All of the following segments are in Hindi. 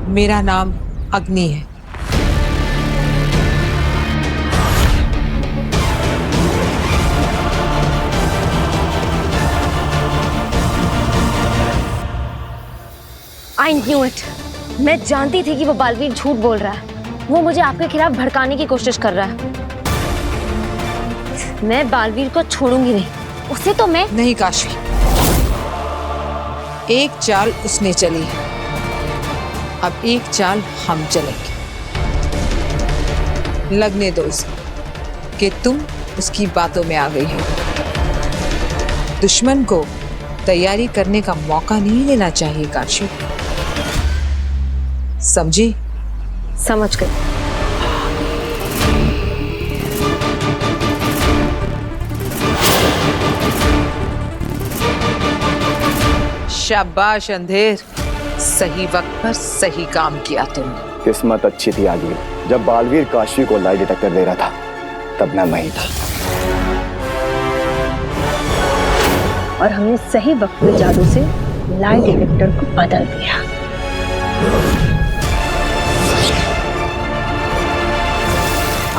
मेरा नाम अग्नि है। I knew it. मैं जानती थी कि वो बालवीर झूठ बोल रहा है। वो मुझे आपके खिलाफ भड़काने की कोशिश कर रहा है। मैं बालवीर को छोड़ूंगी नहीं। उसे तो मैं नहीं काशी, एक चाल उसने चली है, अब एक चाल हम चलेंगे। लगने दो उसे कि तुम उसकी बातों में आ गई हो। दुश्मन को तैयारी करने का मौका नहीं देना चाहिए काशी, समझी? समझ गई। शाबाश अंधेर, सही वक्त पर सही काम किया तुमने। किस्मत अच्छी थी आदि, जब बालवीर काशी को लाई डिटेक्टर दे रहा था तब मैं वहीं था। और हमने सही वक्त पे जादू से लाई डिटेक्टर को बदल दिया।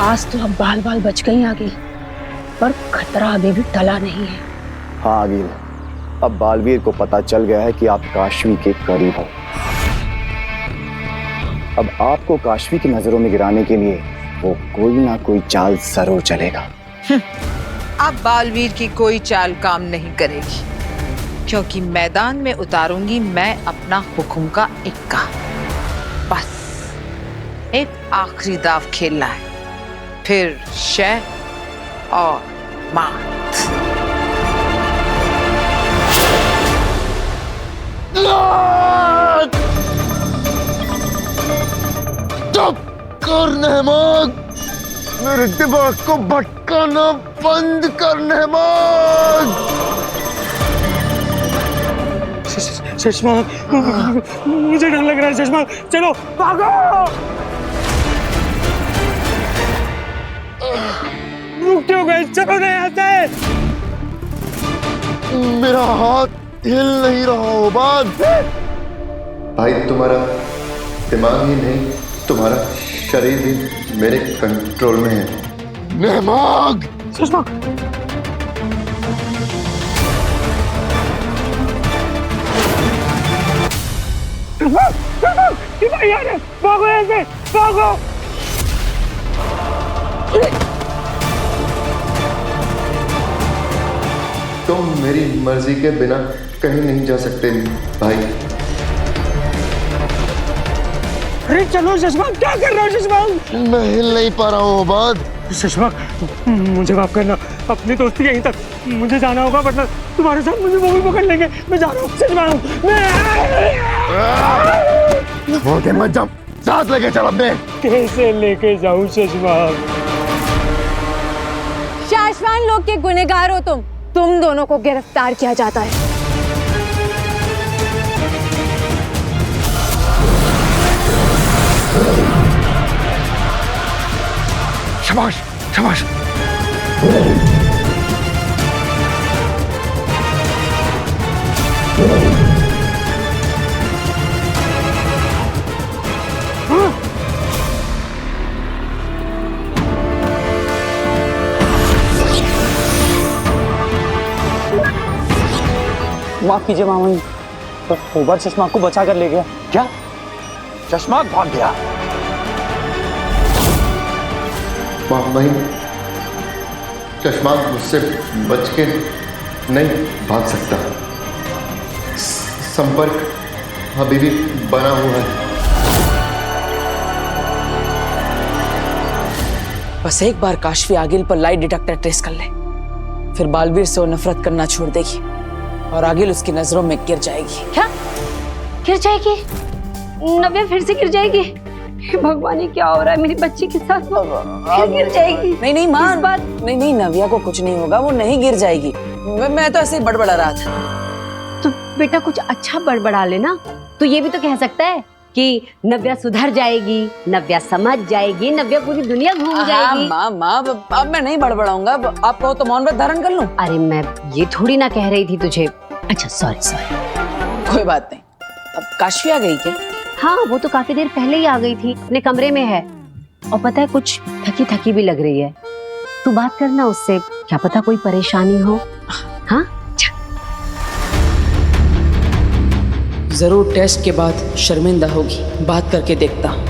आज तो अब बाल बाल बच गई आगे, पर खतरा अभी भी टला नहीं है। हाँ आगिल, अब बालवीर को पता चल गया है कि आप काशवी के करीब हो। अब आपको काशवी की नजरों में गिराने के लिए वो कोई ना कोई चाल जरूर चलेगा। अब बालवीर की कोई चाल काम नहीं करेगी, क्योंकि मैदान में उतारूंगी मैं अपना हुक्म का इक्का। बस एक आखिरी दाव खेलना है, फिर शह और मात। चुप कर नहमत, मेरे दिमाग को भटकाना बंद कर नहमत। चश्मा, मुझे डर लग रहा है। चश्मा, चलो भागो। रुकते हो गए, चलो नहीं आते। मेरा हाथ हिल नहीं रहा हो बात। भाई तुम्हारा दिमाग ही नहीं, तुम्हारा शरीर भी मेरे कंट्रोल में है। नहमाग, चश्मा, भागो यहाँ से, भागो। तुम मेरी मर्जी के बिना कहीं नहीं जा सकते भाई। अरे चलो चश्मा, क्या कर रहे हो चश्मा? मैं हिल नहीं पा रहा हूँ बात। चश्मा, मुझे माफ करना, अपनी दोस्ती यहीं तक। मुझे जाना होगा, वरना तुम्हारे साथ मुझे वो भी पकड़ लेंगे। मैं जा रहा हूँ चश्मा। छोड़ के मत जाओ, साथ लेके चल अपने। कैसे लेके जाऊँ चश्मा? शाश्वान लोग के गुनहगार हो तुम दोनों को गिरफ्तार किया जाता है। शाबाश, शाबाश। माफ कीजिए मामा जी, ओबर चश्मा को बचा कर ले गया। क्या? चश्मा भाग गया? मामा ही चश्मा मुझसे बच के नहीं भाग सकता। संपर्क अभी भी बना हुआ है। बस एक बार काशवी आगिल पर लाई डिटेक्टर ट्रेस कर ले, फिर बालवीर से वो नफरत करना छोड़ देगी और आगिल उसकी नजरों में गिर जाएगी। क्या गिर जाएगी? नव्या फिर से गिर जाएगी? भगवान, ये क्या हो रहा है मेरी बच्ची के साथ? फिर गिर जाएगी? नहीं माँ, नहीं नव्या को कुछ नहीं होगा, वो नहीं गिर जाएगी। मैं तो ऐसे ही बड़बड़ा रहा था। तो बेटा कुछ अच्छा बड़बड़ा लेना। तो ये भी तो कह सकता है कि नव्या सुधर जाएगी, नव्या समझ जाएगी, नव्या पूरी दुनिया घूम जाएगी। माँ अब मैं नहीं बड़बड़ाऊंगा। आप कहो तो मौन व्रत धारण कर लूं। अरे मैं ये थोड़ी ना कह रही थी तुझे। अच्छा सॉरी। कोई बात नहीं। अब काशवी आ गई क्या? हाँ, वो तो काफी देर पहले ही आ गई थी, अपने कमरे में है। और पता है, कुछ थकी थकी भी लग रही है। तू बात करना उससे, क्या पता कोई परेशानी हो। हाँ, जरूर टेस्ट के बाद शर्मिंदा होगी, बात करके देखता हूं।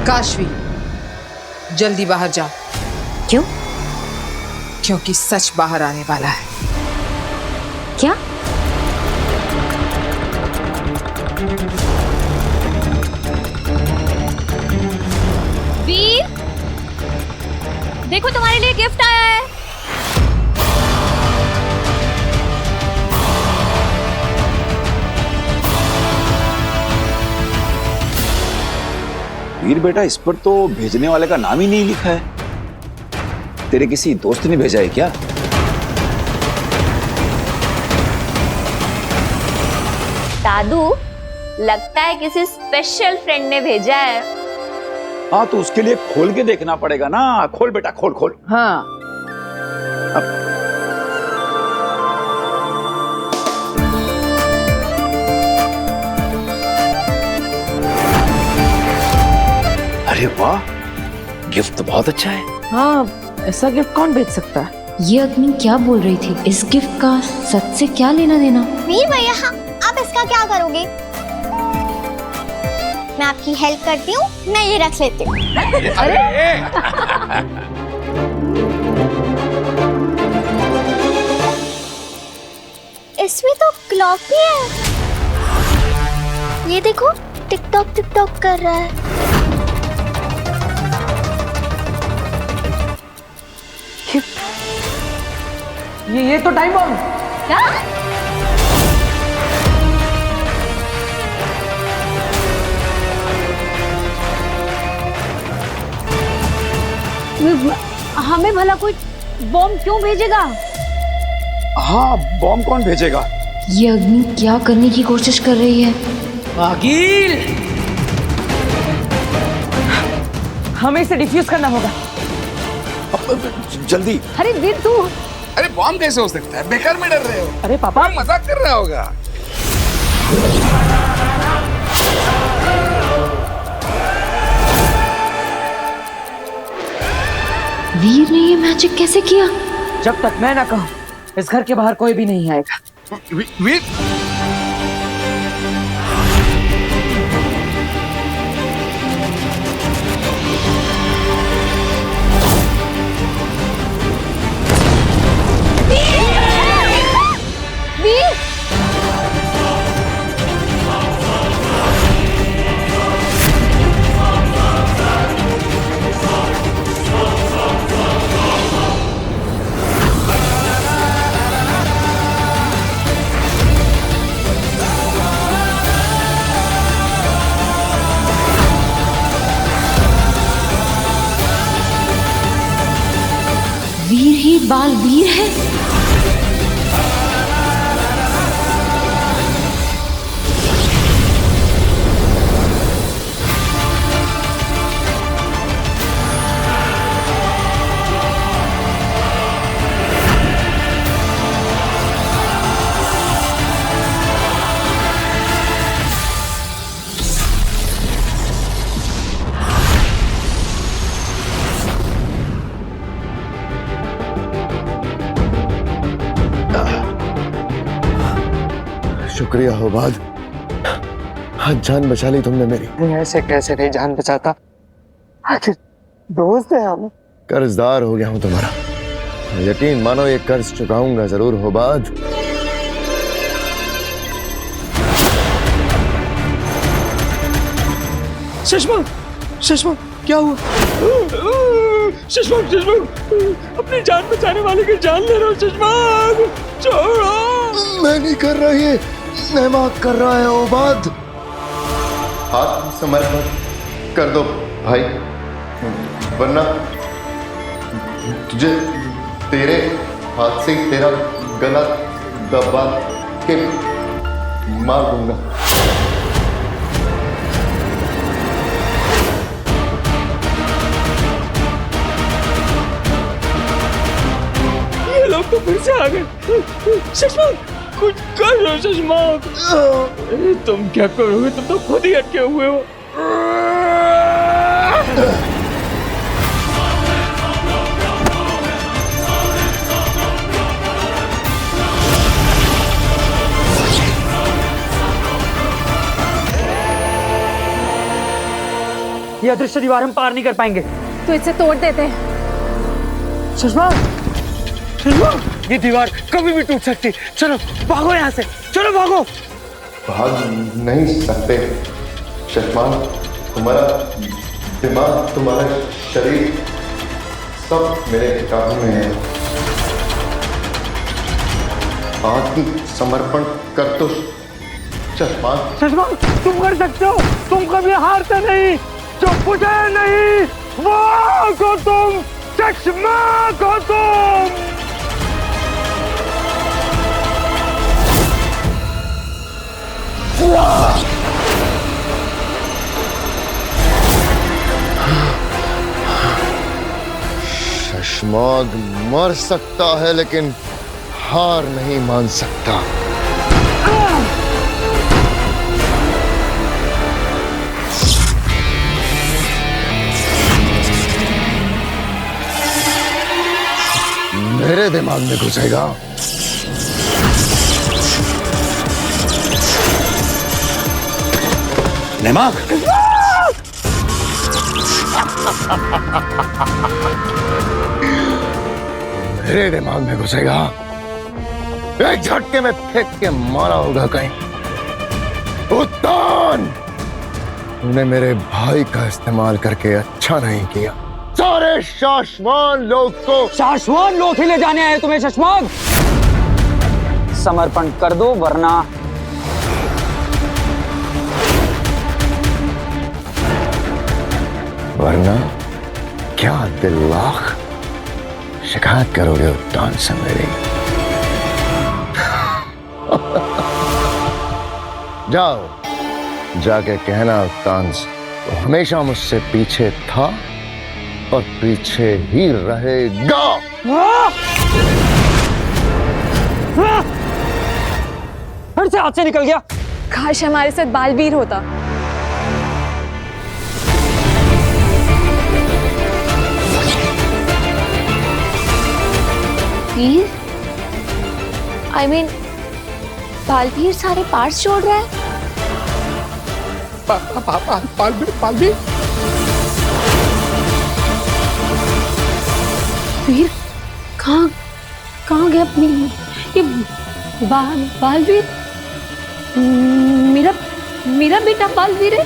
काशवी, जल्दी बाहर जाओ। क्यों? क्योंकि सच बाहर आने वाला है। क्या? वीर, देखो तुम्हारे लिए गिफ्ट आया है। वीर बेटा, इस पर तो भेजने वाले का नाम ही नहीं लिखा है। तेरे किसी दोस्त ने भेजा है क्या? दादू, लगता है किसी स्पेशल फ्रेंड ने भेजा है। हाँ, तो उसके लिए खोल के देखना पड़ेगा ना। खोल बेटा, खोल खोल। हाँ, अरे वाह, गिफ्ट तो बहुत अच्छा है। हाँ, ऐसा गिफ्ट कौन भेज सकता है? ये अग्नि क्या बोल रही थी? इस गिफ्ट का सच से क्या लेना देना? वीर भैया, आप इसका क्या करोगे? मैं आपकी हेल्प करती हूँ, मैं ये रख लेती हूँ। इसमें तो क्लॉक भी है। ये देखो, टिकटॉक टिकटॉक कर रहा है। ये तो टाइम बम। क्या? हमें भला कोई बॉम्ब क्यों भेजेगा? हाँ, बॉम्ब कौन भेजेगा? ये अग्नि क्या करने की कोशिश कर रही है? आगिल, हमें इसे डिफ्यूज करना होगा। जल्दी। अरे वीर, तू अरे बॉम्ब कैसे हो सकता है? बेकार में डर रहे हो। अरे पापा, मजाक कर रहा होगा। वीर ने ये मैजिक कैसे किया? जब तक मैं ना कहूं, इस घर के बाहर कोई भी नहीं आएगा। वीर, वीर ही बालवीर है। शुक्रिया होबाद, आज जान बचा ली तुमने मेरी। ऐसे कैसे नहीं जान बचाता, आखिर दोस्त है हम। कर्जदार हो गया हूं तुम्हारा, यकीन मानो ये कर्ज चुकाऊंगा जरूर होबाद। सुषमा, सुषमा, क्या हुआ? सुषमा, सुषमा, अपनी जान बचाने वाले की जान ले रहा हूँ। सुषमा, छोड़ो। मैं नहीं कर रहा, ये मेहमान कर रहा है होबाद। हाथ समर्पण कर दो भाई, वरना तुझे तेरे हाथ से ही तेरा गला दबा के मार दूंगा। गए। शशमाक, कुछ करो शशमाक। तुम क्या करोगे, तुम तो खुद ही अटके हुए हो। ये अदृश्य दीवार हम पार नहीं कर पाएंगे। तो इसे तोड़ देते हैं। शशमाक, शशमाक, ये दीवार कभी भी टूट सकती। चलो भागो यहाँ से, चलो भागो। भाग नहीं सकते शशमान, तुम्हारा दिमाग, तुम्हारा शरीर सब मेरे काबू में है। आत्मसमर्पण कर दो शशमान। शशमाक, तुम कर सकते हो, तुम कभी हारते नहीं, चुप नहीं, वाह को तुम, शशमाक हो तुम। शशमाग मर सकता है लेकिन हार नहीं मान सकता। मेरे दिमाग में घुसेगा। दिमाग मेरे दिमाग में घुसेगा, एक झटके में फेंक के मारा होगा कहीं। उत्तान, तूने मेरे भाई का इस्तेमाल करके अच्छा नहीं किया। सारे शाश्वान लोग को शाश्वत लोग ही ले जाने आए तुम्हें शशमाक। समर्पण कर दो वरना क्या दिल लाख शिकायत करोगे उत्तान से मेरी? जाओ, जाके कहना उत्तान से तो हमेशा मुझसे पीछे था और पीछे ही रहेगा। फिर से हाथ से निकल गया। काश हमारे साथ बालवीर होता। वीर, I mean, बालवीर सारे पार्ट्स जोड़ रहा है। पालवी, वीर कहाँ गया अपनी ये बालवीर? मेरा बेटा बालवीर है।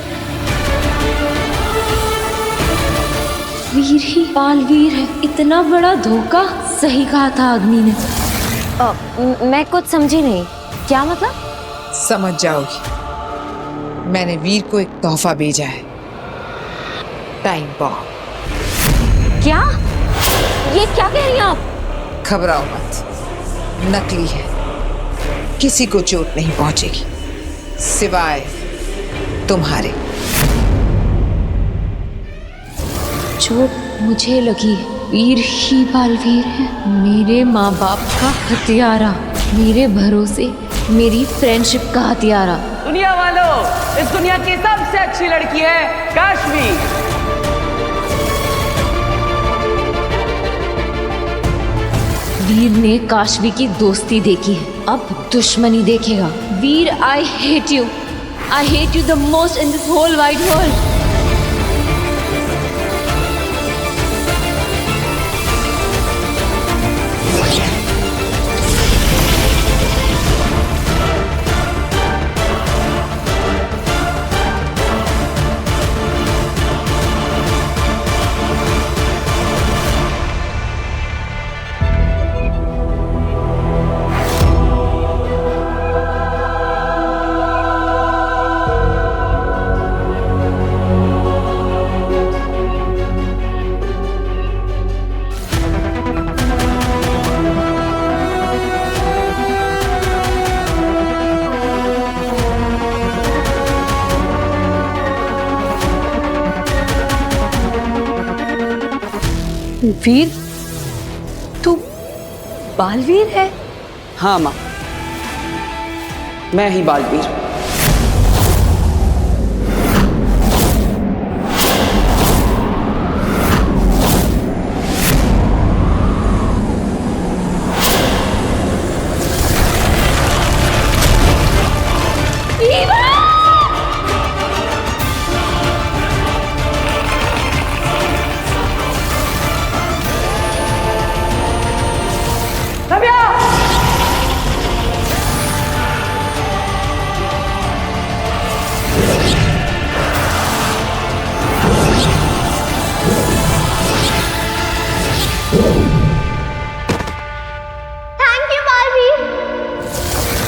वीर ही बालवीर है, इतना बड़ा धोखा। सही कहा था अग्नि ने। मैं कुछ समझी नहीं, क्या मतलब? समझ जाओगी। मैंने वीर को एक तोहफा भेजा है, टाइम बॉम्ब। क्या? ये क्या कह रही हैं आप? घबराओ मत, नकली है, किसी को चोट नहीं पहुंचेगी सिवाय तुम्हारे। चोट मुझे लगी, वीर ही बालवीर है। मेरे माँ बाप का हथियारा, मेरे भरोसे मेरी फ्रेंडशिप का हथियारा। दुनिया वालों, इस दुनिया की सबसे अच्छी लड़की है काशवी। वीर ने काशवी की दोस्ती देखी है, अब दुश्मनी देखेगा। Veer, I hate you the most in this whole wide world. Veer, तू बालवीर है? हाँ माँ, मैं ही बालवीर।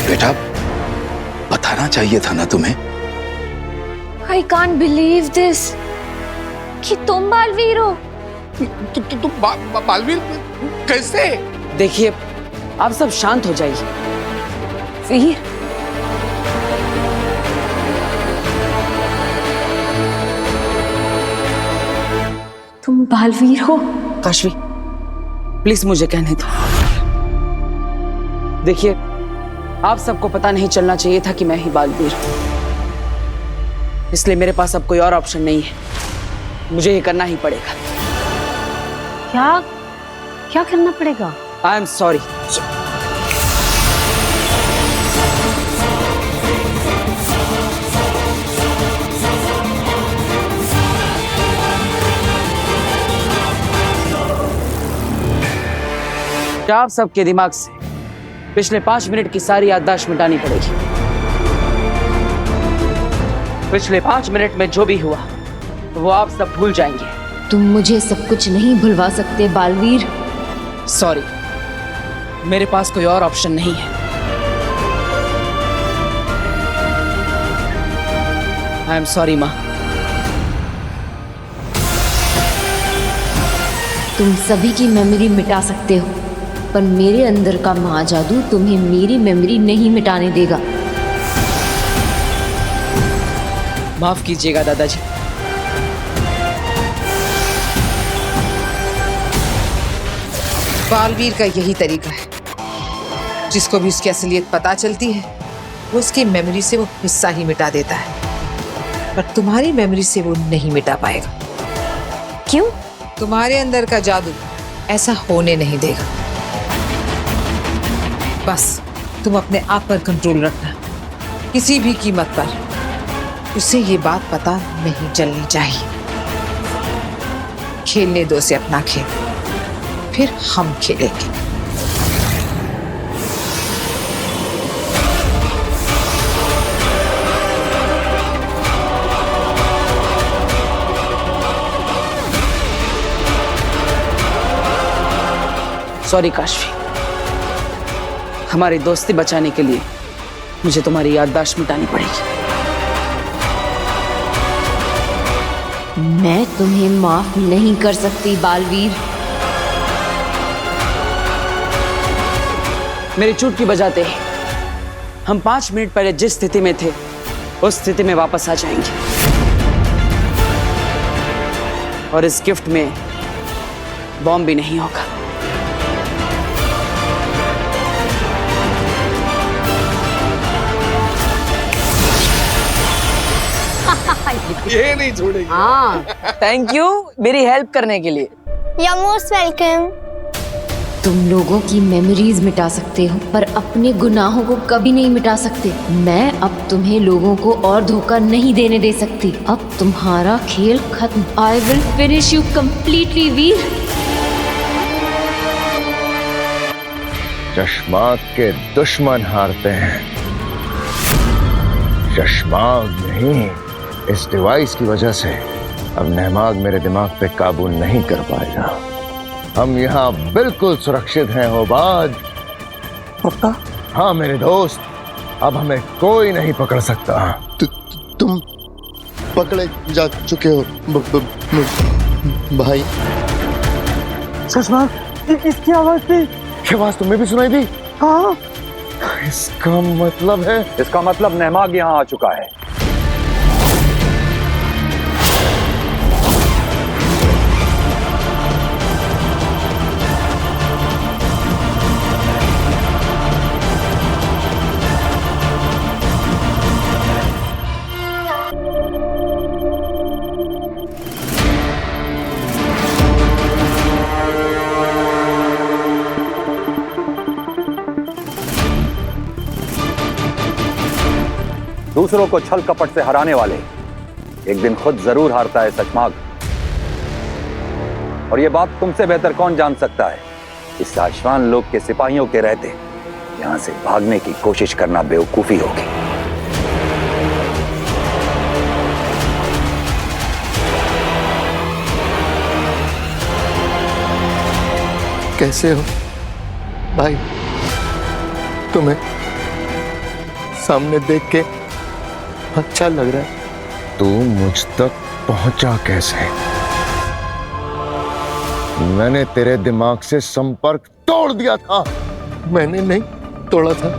बेटा, बताना चाहिए था ना तुम्हें। आई कांट बिलीव दिस कि तुम बालवीर हो। तुम बालवीर कैसे? देखिए, आप सब शांत हो जाइए। वीर, तुम बालवीर हो? काशवी, प्लीज मुझे कहने दो। देखिए, आप सबको पता नहीं चलना चाहिए था कि मैं ही बालवीर हूं, इसलिए मेरे पास अब कोई और ऑप्शन नहीं है। मुझे ये करना ही पड़ेगा। क्या क्या करना पड़ेगा? I am sorry. आप सबके दिमाग से पिछले 5 मिनट की सारी याददाश्त मिटानी पड़ेगी। पिछले 5 मिनट में जो भी हुआ वो आप सब भूल जाएंगे। तुम मुझे सब कुछ नहीं भुलवा सकते बालवीर। सॉरी, मेरे पास कोई और ऑप्शन नहीं है। आई एम सॉरी माँ। तुम सभी की मेमोरी मिटा सकते हो, पर मेरे अंदर का महाजादू तुम्हें मेरी मेमोरी नहीं मिटाने देगा। माफ कीजिएगा दादाजी। बालवीर का यही तरीका है, जिसको भी उसकी असलियत पता चलती है वो उसकी मेमोरी से वो हिस्सा ही मिटा देता है, पर तुम्हारी मेमोरी से वो नहीं मिटा पाएगा। क्यों? तुम्हारे अंदर का जादू ऐसा होने नहीं देगा। बस तुम अपने आप पर कंट्रोल रखना, किसी भी कीमत पर। उसे ये बात पता नहीं चलनी चाहिए। खेलने दो उसे अपना खेल, फिर हम खेलेंगे। सॉरी काशवी, हमारी दोस्ती बचाने के लिए मुझे तुम्हारी याददाश्त मिटानी पड़ेगी। मैं तुम्हें माफ नहीं कर सकती बालवीर। मेरी चुटकी बजाते ही हम 5 मिनट पहले जिस स्थिति में थे उस स्थिति में वापस आ जाएंगे, और इस गिफ्ट में बॉम्ब भी नहीं होगा। ये नहीं छोड़ेगी। हाँ, थैंक यू मेरी हेल्प करने के लिए। You're most welcome. तुम लोगों की मेमोरीज मिटा सकते हो, पर अपने गुनाहों को कभी नहीं मिटा सकते। मैं अब तुम्हें लोगों को और धोखा नहीं देने दे सकती। अब तुम्हारा खेल खत्म। I will finish you completely Veer. चश्माग के दुश्मन हारते हैं, चश्माग नहीं। इस डिवाइस की वजह से अब नहमाग मेरे दिमाग पे काबू नहीं कर पाएगा। हम यहाँ बिल्कुल सुरक्षित हैं होबाज। पक्का? हाँ मेरे दोस्त, अब हमें कोई नहीं पकड़ सकता। तुम पकड़े जा चुके हो भाई। चश्मा, इसकी आवाज थी। ये आवाज तुम्हें भी सुनाई दी? हाँ। इसका मतलब नहमाग यहाँ आ चुका है। दूसरों को छल कपट से हराने वाले एक दिन खुद जरूर हारता है सचमाग। और ये बात तुमसे बेहतर कौन जान सकता है, इस साशवान लोग के सिपाहियों के रहते यहां से भागने की कोशिश करना बेवकूफी होगी। कैसे हो भाई? तुम्हें सामने देख के अच्छा लग रहा है। तू मुझ तक पहुंचा कैसे? मैंने तेरे दिमाग से संपर्क तोड़ दिया था। मैंने नहीं तोड़ा था।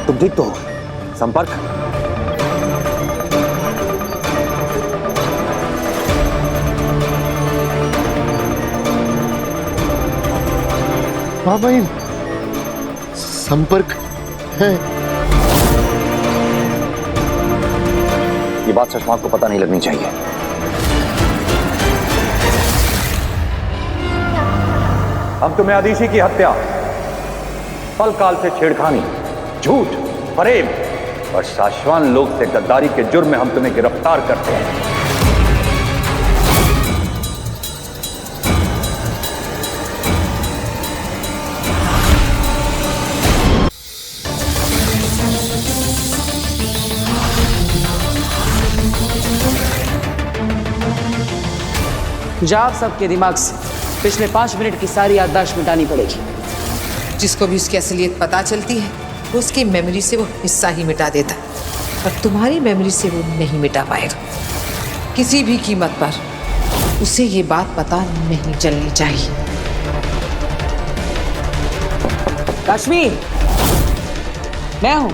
तुम ठीक तो हो? संपर्क हाँ भाई, संपर्क है। ये बात सचमाग को पता नहीं लगनी चाहिए। हम तुम्हें अदीशी की हत्या, पल काल से छेड़खानी, झूठ, फरेब और साशवान लोग से गद्दारी के जुर्म में हम तुम्हें गिरफ्तार करते हैं। मुझे आप सबके दिमाग से पिछले 5 मिनट की सारी याददाश्त मिटानी पड़ेगी। जिसको भी उसकी असलियत पता चलती है वो उसकी मेमोरी से वो हिस्सा ही मिटा देता है, और तुम्हारी मेमोरी से वो नहीं मिटा पाएगा। किसी भी कीमत पर उसे ये बात पता नहीं चलनी चाहिए। काश्मीर, मैं हूं।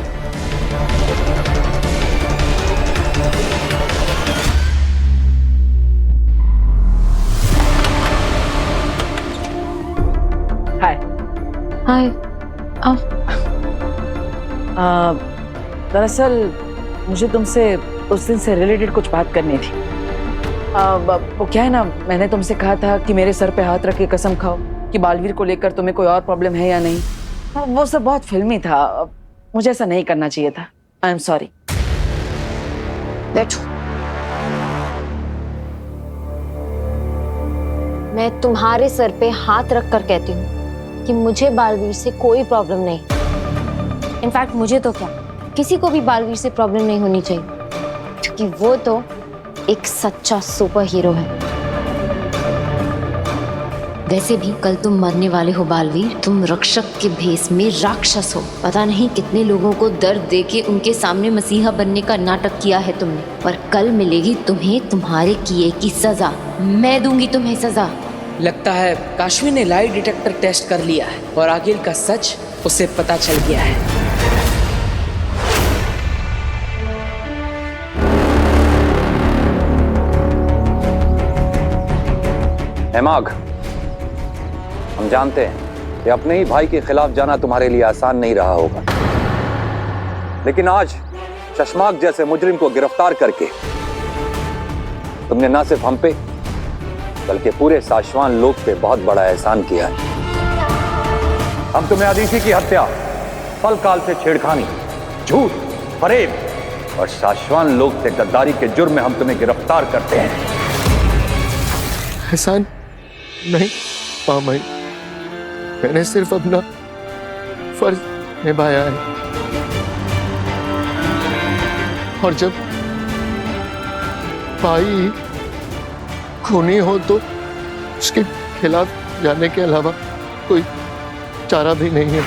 हाय। दरअसल मुझे तुमसे उस दिन से रिलेटेड कुछ बात करनी थी। वो क्या है ना, मैंने तुमसे कहा था कि मेरे सर पे हाथ रख के कसम खाओ कि बालवीर को लेकर तुम्हें कोई और प्रॉब्लम है या नहीं। वो सब बहुत फिल्मी था, मुझे ऐसा नहीं करना चाहिए था। I am sorry. बैठो। मैं तुम्हारे सर पे हाथ रख कर कहती हूँ कि मुझे बालवीर से कोई प्रॉब्लम नहीं। इनफैक्ट मुझे तो क्या, किसी को भी बालवीर से प्रॉब्लम नहीं होनी चाहिए, क्योंकि वो तो एक सच्चा सुपर हीरो है। वैसे भी कल तुम मरने वाले हो बालवीर। तुम रक्षक के भेष में राक्षस हो। पता नहीं कितने लोगों को दर्द देके उनके सामने मसीहा बनने का नाटक किया है तुमने, पर कल मिलेगी तुम्हें तुम्हारे किए की सजा। मैं दूंगी तुम्हें सजा। लगता है काश्मीर ने लाई डिटेक्टर टेस्ट कर लिया है और आखिर का सच उसे पता चल गया है। हेमाग, हम जानते हैं कि अपने ही भाई के खिलाफ जाना तुम्हारे लिए आसान नहीं रहा होगा, लेकिन आज चश्माक जैसे मुजरिम को गिरफ्तार करके तुमने न सिर्फ हम पे बल्कि पूरे साशवान लोग पे बहुत बड़ा एहसान किया है। हम तुम्हें अदीशी की हत्या, पल काल से छेड़खानी, झूठ, फरेब और साशवान लोग से गद्दारी के जुर्म में हम तुम्हें गिरफ्तार करते हैं। एहसान नहीं पामाई, मैंने सिर्फ अपना फर्ज निभाया है। और जब भाई खूनी हो तो उसके खिलाफ जाने के अलावा कोई चारा भी नहीं है।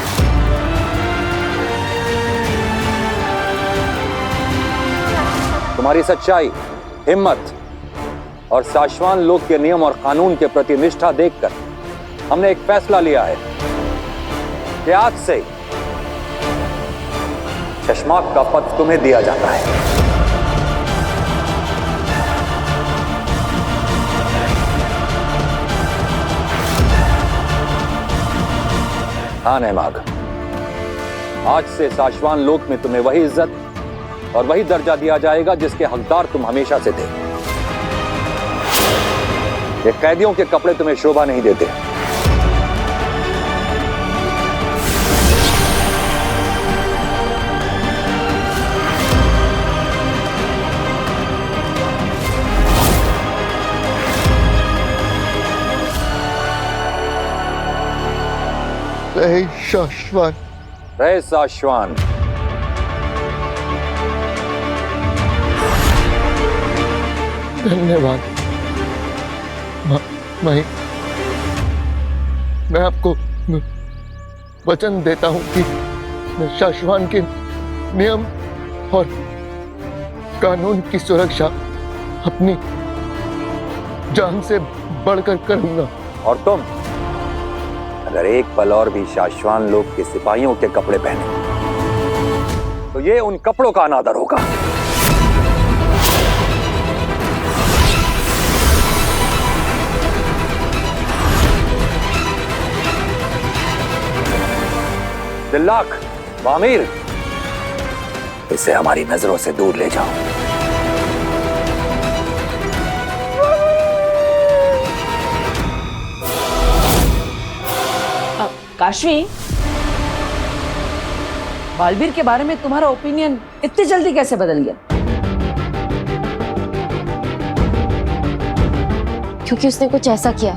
तुम्हारी सच्चाई, हिम्मत और साशवान लोग के नियम और कानून के प्रति निष्ठा देखकर हमने एक फैसला लिया है कि आज से चश्माक का पद तुम्हें दिया जाता है। हाँ नेमाग, आज से साशवान लोक में तुम्हें वही इज्जत और वही दर्जा दिया जाएगा जिसके हकदार तुम हमेशा से थे। ये कैदियों के कपड़े तुम्हें शोभा नहीं देते। रहे शाश्वत। रहे शाश्वान। धन्यवाद माही। मैं आपको वचन देता हूं कि मैं शाश्वान के नियम और कानून की सुरक्षा अपनी जान से बढ़कर करूंगा। और तुम अगर एक पल और भी शाश्वान लोग के सिपाहियों के कपड़े पहने तो ये उन कपड़ों का अनादर होगा। दिल्लाक, वामीर, इसे हमारी नजरों से दूर ले जाओ। काशवी, बालवीर के बारे में तुम्हारा ओपिनियन इतनी जल्दी कैसे बदल गया? क्योंकि उसने कुछ ऐसा किया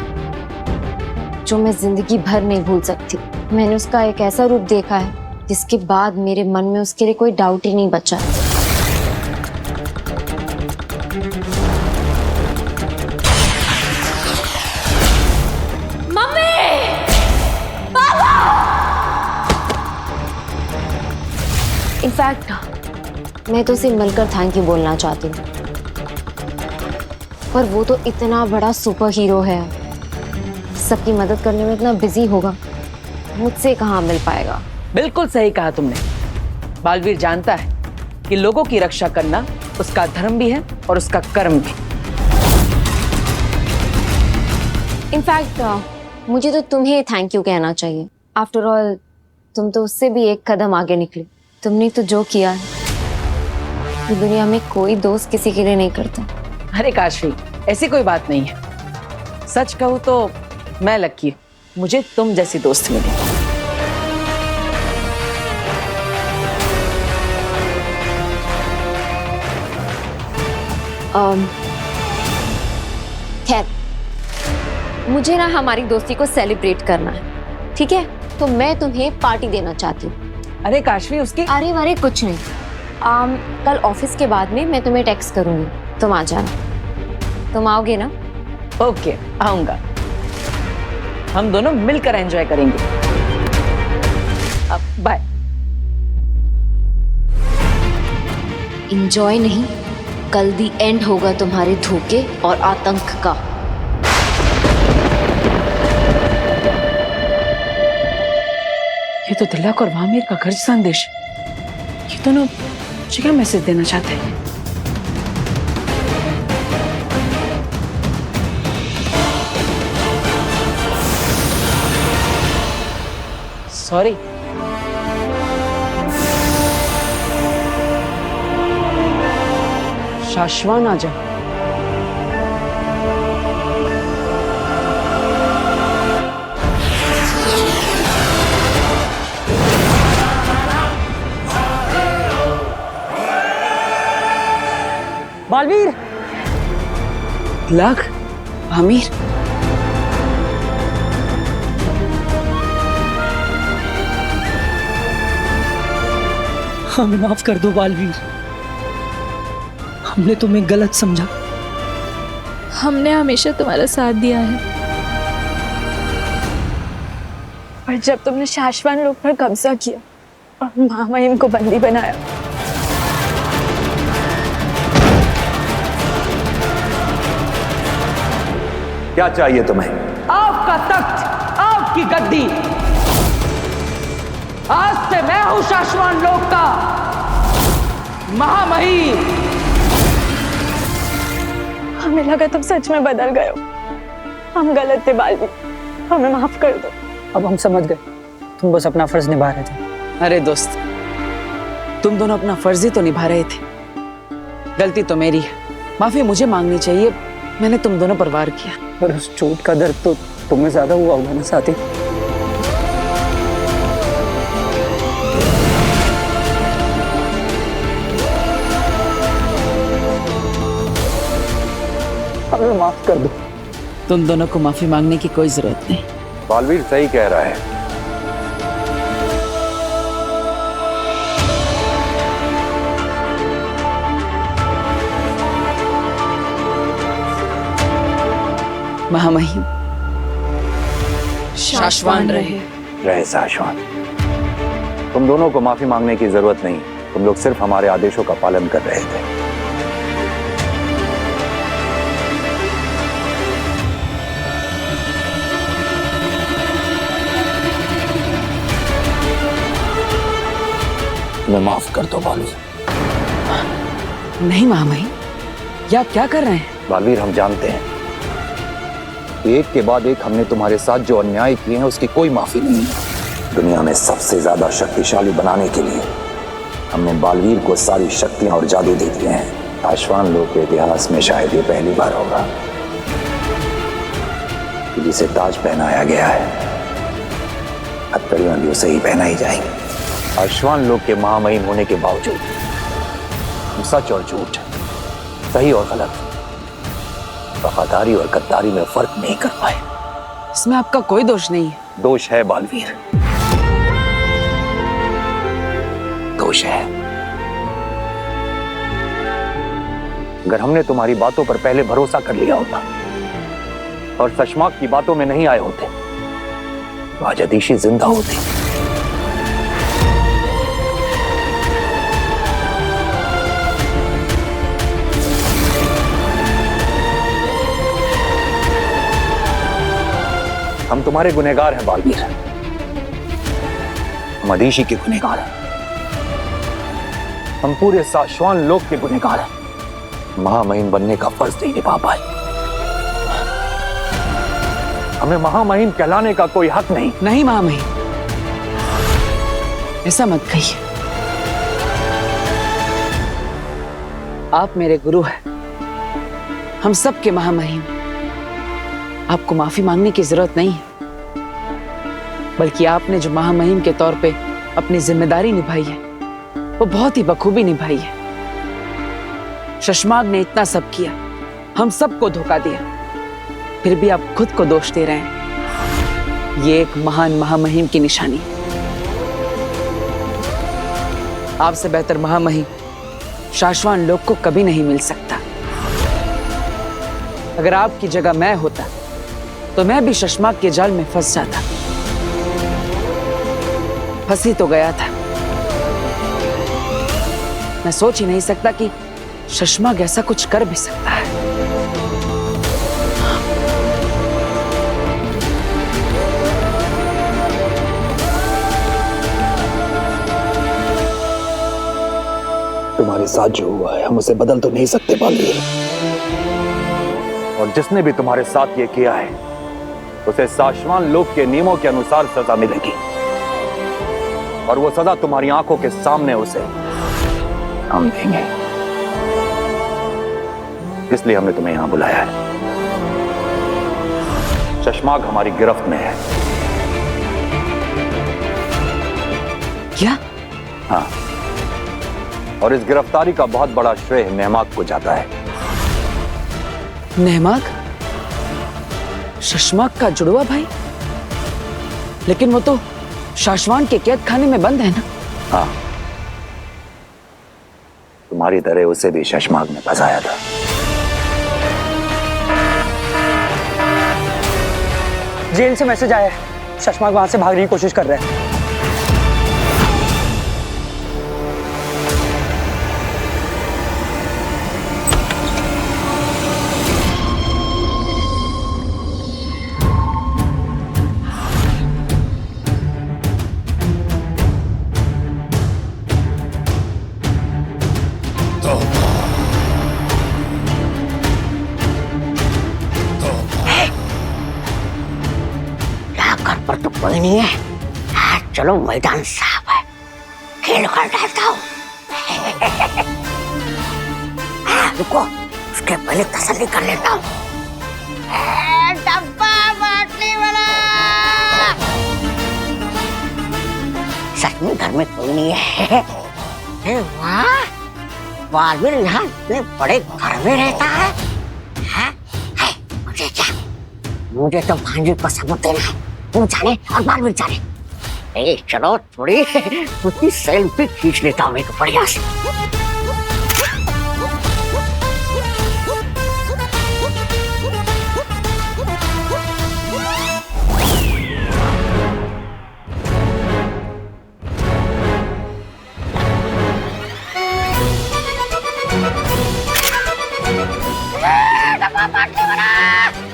जो मैं जिंदगी भर नहीं भूल सकती। मैंने उसका एक ऐसा रूप देखा है जिसके बाद मेरे मन में उसके लिए कोई डाउट ही नहीं बचा। इनफैक्ट मैं तो उसे मिलकर थैंक यू बोलना चाहती हूँ, पर वो तो इतना बड़ा सुपर हीरो है, सबकी मदद करने में इतना बिजी होगा, मुझसे कहाँ मिल पाएगा। बिल्कुल सही कहा तुमने। बालवीर जानता है कि लोगों की रक्षा करना उसका धर्म भी है और उसका कर्म भी। इनफैक्ट मुझे तो तुम्हें थैंक यू कहना चाहिए। आफ्टर ऑल तुम तो उससे भी एक कदम आगे निकले। तुमने तो जो किया है ये दुनिया में कोई दोस्त किसी के लिए नहीं करता। अरे काशवी, ऐसी कोई बात नहीं है। सच कहूँ तो मैं लकी हूँ, मुझे तुम जैसी दोस्त मिली। खैर, मुझे ना हमारी दोस्ती को सेलिब्रेट करना है, ठीक है? तो मैं तुम्हें पार्टी देना चाहती हूँ। अरे काशवी, उसकी अरे वारे कुछ नहीं। कल ऑफिस के बाद में मैं तुम्हें टेक्स्ट करूंगी, तुम आ जाना। तुम आओगे ना? ओके, आऊंगा। हम दोनों मिलकर एंजॉय करेंगे। अब बाय। एंजॉय नहीं, कल दी एंड होगा तुम्हारे धोखे और आतंक का। ये तो दिल्लाक और वामीर का घर संदेश। ये दोनों मुझे क्या मैसेज देना चाहते हैं? सॉरी। शाश्वान आ जाओ। बालवीर, दिल्लाक, वामीर, हमें माफ कर दो बालवीर, हमने तुम्हें गलत समझा। हमने हमेशा तुम्हारा साथ दिया है, और जब तुमने शाश्वान लोग पर कब्जा किया और महामहिम को बंदी बनाया, क्या चाहिए तुम्हें? आपका तख्त, आपकी गद्दी। आज से मैं हूं शाश्वान लोक का महामहिम। हमें लगा तुम सच में बदल गए हो। हम गलत थे बालवीर, हमें माफ कर दो। अब हम समझ गए, तुम बस अपना फर्ज निभा रहे थे। अरे दोस्त, तुम दोनों अपना फर्ज ही तो निभा रहे थे। गलती तो मेरी है, माफी मुझे मांगनी चाहिए। मैंने तुम दोनों पर वार किया। पर उस चोट का दर्द तो तुम्हें ज्यादा हुआ होगा ना साथी? हमें माफ कर दो। तुम दोनों को माफी मांगने की कोई जरूरत नहीं। बालवीर सही कह रहा है। महामहिम शाश्वान रहे। रहे शाश्वत। तुम दोनों को माफी मांगने की जरूरत नहीं, तुम लोग सिर्फ हमारे आदेशों का पालन कर रहे थे। मैं माफ कर दो बालवीर। नहीं महामहिम, ये आप क्या कर रहे हैं? बालवीर, हम जानते हैं एक के बाद एक हमने तुम्हारे साथ जो अन्याय किए हैं उसकी कोई माफी नहीं है। दुनिया में सबसे ज्यादा शक्तिशाली बनाने के लिए हमने बालवीर को सारी शक्तियां और जादू दे दिए हैं। आश्वान लोक के इतिहास में शायद ये पहली बार होगा कि जिसे ताज पहनाया गया है हथकड़ियां भी उसे ही पहनाई जाएंगी। आश्वान लोक के महामहिम होने के बावजूद हम सच और झूठ, सही और गलत, वफादारी और गद्दारी में फर्क नहीं कर पाए। इसमें आपका कोई दोष नहीं है। दोष है बालवीर, दोष है। अगर हमने तुम्हारी बातों पर पहले भरोसा कर लिया होता और शशमाक की बातों में नहीं आए होते तो आज अदीशी जिंदा होती। हम तुम्हारे गुनहगार हैं बालवीर, हम अदीशी के गुनहगार हैं, हम पूरे शाश्वान लोक के गुनहगार हैं। महामहिम बनने का फर्ज नहीं निभा पाए, हमें महामहिम कहलाने का कोई हक नहीं। नहीं महामहिम, ऐसा मत कहिए। आप मेरे गुरु हैं, हम सब के महामहिम। आपको माफी मांगने की जरूरत नहीं है, बल्कि आपने जो महामहिम के तौर पे अपनी जिम्मेदारी निभाई है वो बहुत ही बखूबी निभाई है। शशमाग ने इतना सब किया, हम सबको धोखा दिया, फिर भी आप खुद को दोष दे रहे हैं। ये एक महान महामहिम की निशानी है। आपसे बेहतर महामहिम शाश्वान लोक को कभी नहीं मिल सकता। अगर आपकी जगह मैं होता तो मैं भी शशमाग के जाल में फंस जाता। फंसी तो गया था, मैं सोच ही नहीं सकता कि शशमाग ऐसा कुछ कर भी सकता है। तुम्हारे साथ जो हुआ है हम उसे बदल तो नहीं सकते बालवीर, और जिसने भी तुम्हारे साथ ये किया है उसे शाश्वान लोक के नियमों के अनुसार सजा मिलेगी, और वो सजा तुम्हारी आंखों के सामने उसे हम देंगे। इसलिए हमने तुम्हें यहां बुलाया है। शशमाग हमारी गिरफ्त में है। क्या? हाँ, और इस गिरफ्तारी का बहुत बड़ा श्रेय नेहमाग को जाता है। नेहमाग? शशमाग का जुड़वा भाई? लेकिन वो तो शाश्वान के कैद खाने में बंद है ना? हाँ, तुम्हारी तरह उसे भी शशमाग ने फंसाया था। जेल से मैसेज आया है, शशमाग वहां से भागने की कोशिश कर रहे हैं। पर तो कोई नहीं है। हाँ, चलो मैदान साफ है, खेल कर डालता हूँ। हाँ, रुको, उसके पहले तसल्ली कर लेता हूँ। डब्बा बाटली वाला। सच में घर में कोई नहीं है। वाह, बालवीर यहाँ इतने बड़े घर में रहता है। हाँ, मुझे क्या? मुझे तो भांजी को सबूत देना है। तुम जाने और बालवीर जाने। चलो थोड़ी उसकी सेल्फी खींच लेता हूँ एक बढ़िया से।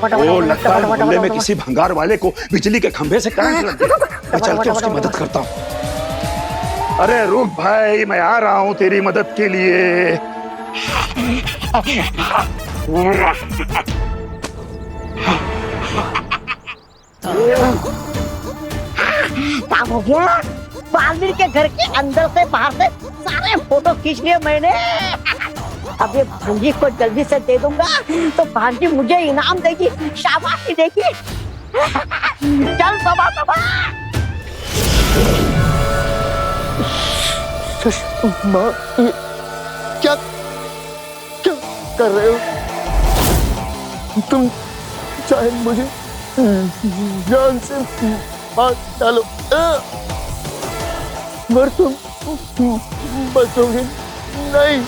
वो लगता है मोहल्ले में किसी भंगार वाले को बिजली के खंभे से करंट लग गया। मैं चल के उसकी मदद करता हूँ। अरे रुक भाई, मैं आ रहा हूँ तेरी मदद के लिए। काम हो गया। बालवीर के घर के अंदर से बाहर से सारे फोटो खींच लिए मैंने। अब ये भांजी को जल्दी से दे दूंगा तो भांजी मुझे इनाम देगी, शाबाशी देगी। चल सबा सबा। सुषमा, क्या क्या कर रहे हो तुम? चाहे मुझे जान से मार डालो मगर तुम बचोगे नहीं।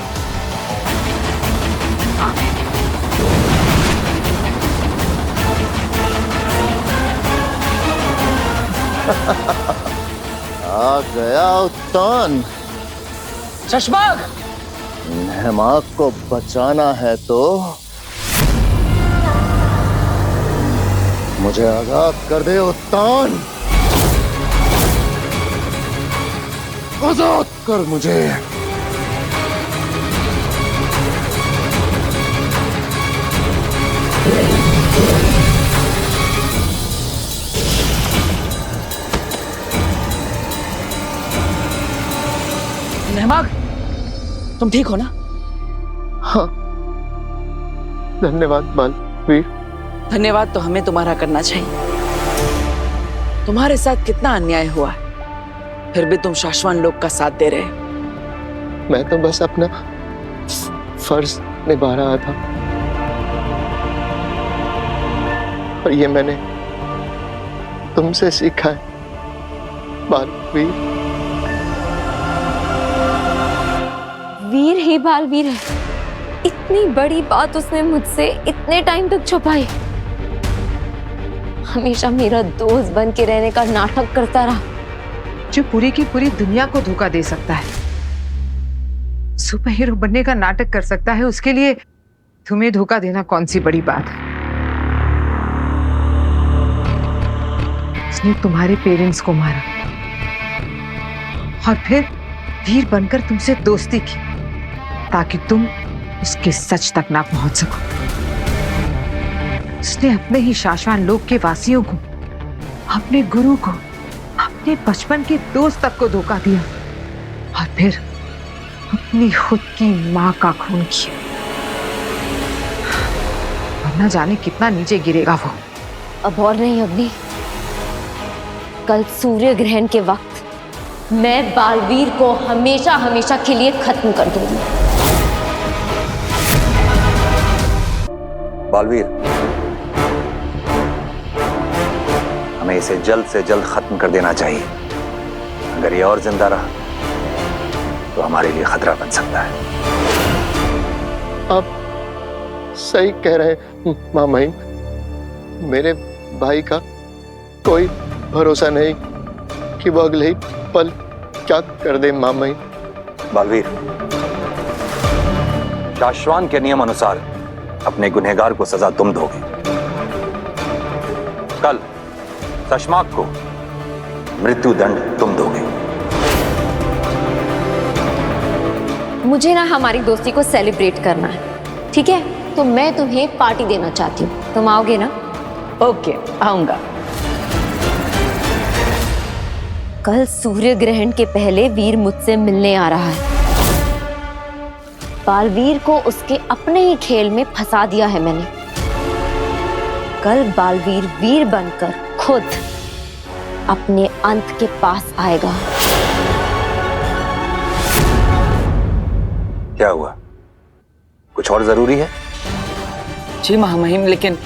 आ गया उत्तान। शशमाग, हेमाक को बचाना है तो मुझे आगाह कर दे उत्तान। आजाद कर मुझे। हेमाक, तुम ठीक हो ना? हाँ, धन्यवाद बालवीर। धन्यवाद तो हमें तुम्हारा करना चाहिए। तुम्हारे साथ कितना अन्याय हुआ है, फिर भी तुम शाश्वान लोग का साथ दे रहे। मैं तो बस अपना फर्ज निभा रहा था और ये मैंने तुमसे सीखा है बालवीर। वीर ही बालवीर है। इतनी बड़ी बात उसने मुझसे इतने टाइम तक छुपाई। हमेशा मेरा दोस्त बन के रहने का नाटक करता रहा। जो पूरी की पूरी दुनिया को धोखा दे सकता है, सुपर हीरो बनने का नाटक कर सकता है, उसके लिए तुम्हें धोखा देना कौन सी बड़ी बात है? उसने तुम्हारे पेरेंट्स को मारा और फिर वीर बनकर तुमसे दोस्ती की ताकि तुम उसके सच तक ना पहुंच सको। उसने अपने ही शाश्वान लोक के वासियों को, अपने गुरु को, अपने बचपन के दोस्त तक को धोखा दिया और फिर अपनी खुद की मां का खून किया। और न जाने कितना नीचे गिरेगा वो। अब और नहीं अग्नि। कल सूर्य ग्रहण के वक्त मैं बालवीर को हमेशा हमेशा के लिए खत्म कर दूंगी। बालवीर, हमें इसे जल्द से जल्द खत्म कर देना चाहिए। अगर ये और जिंदा रहा तो हमारे लिए खतरा बन सकता है। आप सही कह रहे हैं मां महिम। मेरे भाई का कोई भरोसा नहीं कि वो अगले ही पल क्या कर दे मां महिम। बालवीर, शाश्वान के नियम अनुसार अपने गुनहगार को सजा तुम दोगे। कल शशमाक को मृत्यु दंड तुम दोगे। मुझे ना हमारी दोस्ती को सेलिब्रेट करना है, ठीक है? तो मैं तुम्हें पार्टी देना चाहती हूँ। तुम आओगे ना? ओके, आऊंगा। कल सूर्य ग्रहण के पहले वीर मुझसे मिलने आ रहा है। बालवीर को उसके अपने ही खेल में फंसा दिया है मैंने। कल बालवीर वीर बनकर खुद अपने अंत के पास आएगा। क्या हुआ? कुछ और जरूरी है? जी महामहिम, लेकिन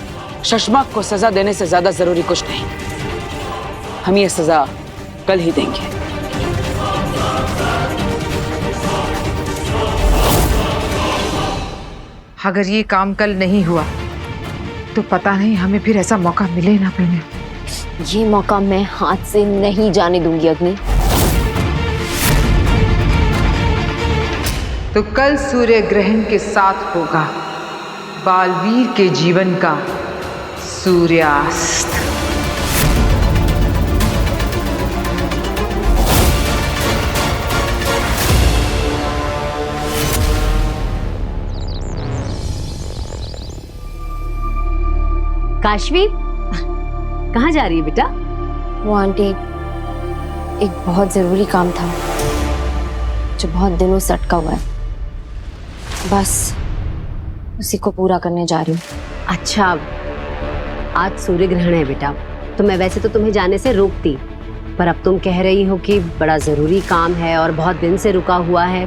शशमाक को सजा देने से ज्यादा जरूरी कुछ नहीं। हम ये सजा कल ही देंगे। अगर ये काम कल नहीं हुआ तो पता नहीं हमें फिर ऐसा मौका मिले ना मिले। ये मौका मैं हाथ से नहीं जाने दूंगी अग्नि। तो कल सूर्य ग्रहण के साथ होगा बालवीर के जीवन का सूर्यास्त। काशवी, कहाँ जा रही है बेटा? वो आंटी, एक बहुत जरूरी काम था जो बहुत दिनों से अटका हुआ है, बस उसी को पूरा करने जा रही हूँ। अच्छा, आज सूर्य ग्रहण है बेटा, तो मैं वैसे तो तुम्हें जाने से रोकती, पर अब तुम कह रही हो कि बड़ा जरूरी काम है और बहुत दिन से रुका हुआ है,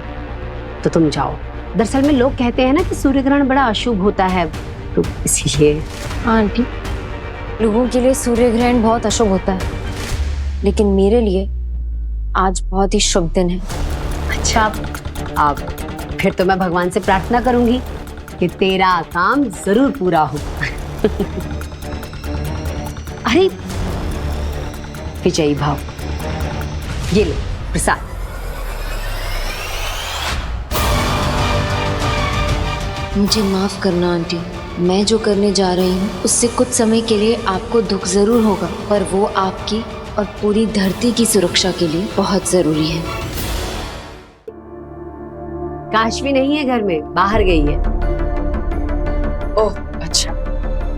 तो तुम जाओ। दरअसल में लोग कहते हैं ना कि सूर्य ग्रहण बड़ा अशुभ होता है, तो इसीलिए। आंटी, लोगों के लिए सूर्य ग्रहण बहुत अशुभ होता है, लेकिन मेरे लिए आज बहुत ही शुभ दिन है। अच्छा, अब फिर तो मैं भगवान से प्रार्थना करूंगी कि तेरा काम जरूर पूरा हो। अरे विजयी भाव, ये लो प्रसाद। मुझे माफ करना आंटी, मैं जो करने जा रही हूँ उससे कुछ समय के लिए आपको दुख जरूर होगा, पर वो आपकी और पूरी धरती की सुरक्षा के लिए बहुत जरूरी है। काशवी नहीं है घर में, बाहर गई है। ओह अच्छा,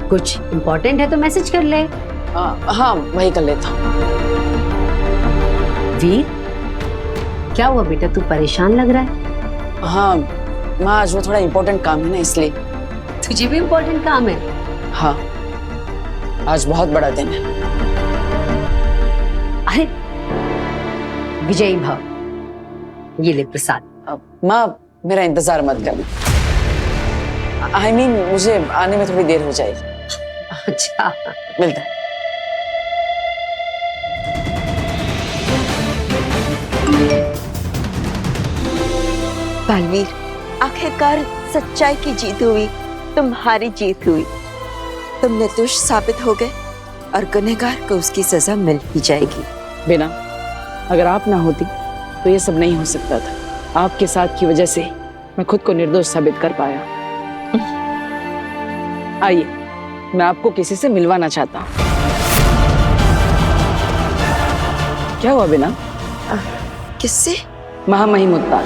कुछ इम्पोर्टेंट है तो मैसेज कर ले। हाँ वही कर लेता हूँ। वीर, क्या हुआ बेटा, तू परेशान लग रहा है? हाँ माँ, आज वो थोड़ा इम्पोर्टेंट काम है ना, इसलिए। तुझे भी इम्पोर्टेंट काम है? हाँ, आज बहुत बड़ा दिन है। अरे विजयी भाव, ये ले प्रसाद। माँ, मेरा इंतजार मत करना। I mean, मुझे आने में थोड़ी देर हो जाएगी। अच्छा, मिलता है। बालवीर, आखिरकार सच्चाई की जीत हुई, तुम्हारी जीत हुई। तुम निर्दोष साबित हो गए और गुनहगार को उसकी सजा मिल ही जाएगी। बिना, अगर आप ना होती तो ये सब नहीं हो सकता था। आपके साथ की वजह से मैं खुद को निर्दोष साबित कर पाया। आइए, मैं आपको किसी से मिलवाना चाहता हूँ। क्या हुआ बिना? किससे? महामहिम मुल्तान,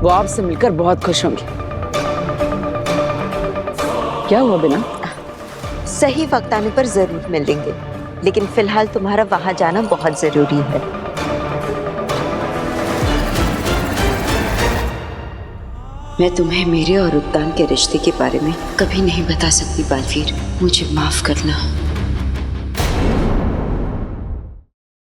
वो आपसे मिलकर बहुत खुश होंगे। क्या हुआ बिना? सही वक्त आने पर जरूर मिलेंगे, लेकिन फिलहाल तुम्हारा वहां जाना बहुत जरूरी है। मैं तुम्हें मेरे और उद्यान के रिश्ते के बारे में कभी नहीं बता सकती बालवीर, मुझे माफ करना।